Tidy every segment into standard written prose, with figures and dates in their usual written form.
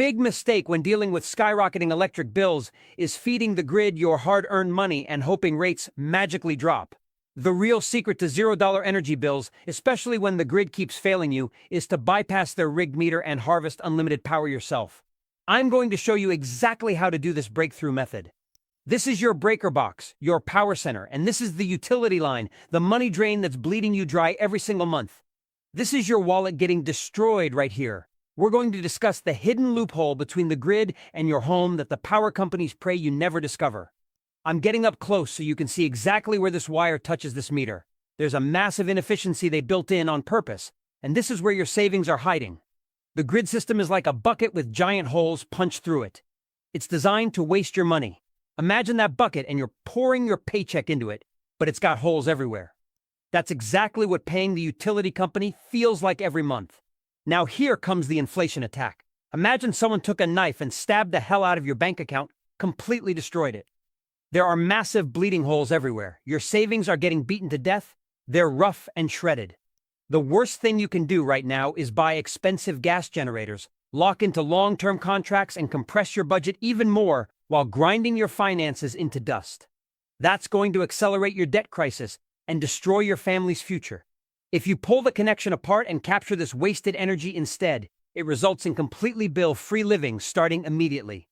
big mistake when dealing with skyrocketing electric bills is feeding the grid your hard-earned money and hoping rates magically drop. The real secret to $0 energy bills, especially when the grid keeps failing you, is to bypass their rigged meter and harvest unlimited power yourself. I'm going to show you exactly how to do this breakthrough method. This is your breaker box, your power center, and this is the utility line, the money drain that's bleeding you dry every single month. This is your wallet getting destroyed right here. We're going to discuss the hidden loophole between the grid and your home that the power companies pray you never discover. I'm getting up close so you can see exactly where this wire touches this meter. There's a massive inefficiency they built in on purpose, and this is where your savings are hiding. The grid system is like a bucket with giant holes punched through it. It's designed to waste your money. Imagine that bucket and you're pouring your paycheck into it, but it's got holes everywhere. That's exactly what paying the utility company feels like every month. Now here comes the inflation attack. Imagine someone took a knife and stabbed the hell out of your bank account, completely destroyed it. There are massive bleeding holes everywhere. Your savings are getting beaten to death. They're rough and shredded. The worst thing you can do right now is buy expensive gas generators, lock into long-term contracts, and compress your budget even more while grinding your finances into dust. That's going to accelerate your debt crisis and destroy your family's future. If you pull the connection apart and capture this wasted energy instead, it results in completely bill-free living starting immediately.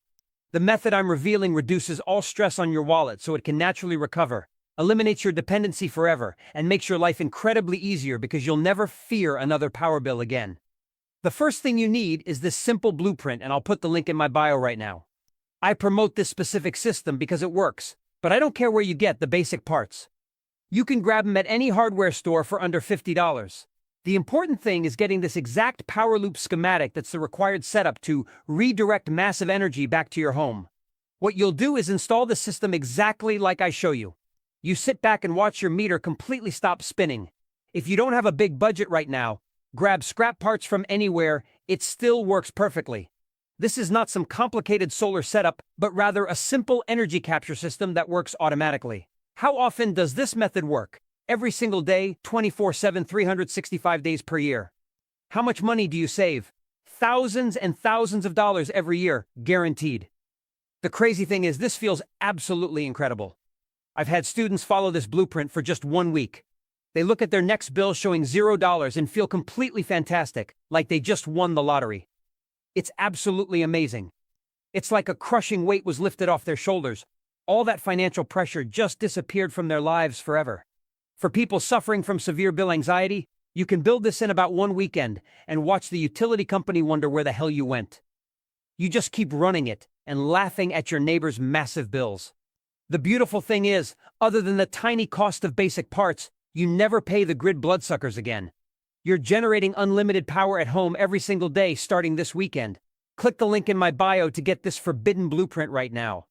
The method I'm revealing reduces all stress on your wallet so it can naturally recover, eliminates your dependency forever, and makes your life incredibly easier because you'll never fear another power bill again. The first thing you need is this simple blueprint, and I'll put the link in my bio right now. I promote this specific system because it works, but I don't care where you get the basic parts. You can grab them at any hardware store for under $50. The important thing is getting this exact power loop schematic that's the required setup to redirect massive energy back to your home. What you'll do is install the system exactly like I show you. You sit back and watch your meter completely stop spinning. If you don't have a big budget right now, grab scrap parts from anywhere, it still works perfectly. This is not some complicated solar setup, but rather a simple energy capture system that works automatically. How often does this method work? Every single day, 24/7, 365 days per year. How much money do you save? Thousands and thousands of dollars every year, guaranteed. The crazy thing is, this feels absolutely incredible. I've had students follow this blueprint for just 1 week. They look at their next bill showing $0 and feel completely fantastic, like they just won the lottery. It's absolutely amazing. It's like a crushing weight was lifted off their shoulders. All that financial pressure just disappeared from their lives forever. For people suffering from severe bill anxiety, you can build this in about 1 weekend and watch the utility company wonder where the hell you went. You just keep running it and laughing at your neighbor's massive bills. The beautiful thing is, other than the tiny cost of basic parts, you never pay the grid bloodsuckers again. You're generating unlimited power at home every single day starting this weekend. Click the link in my bio to get this forbidden blueprint right now.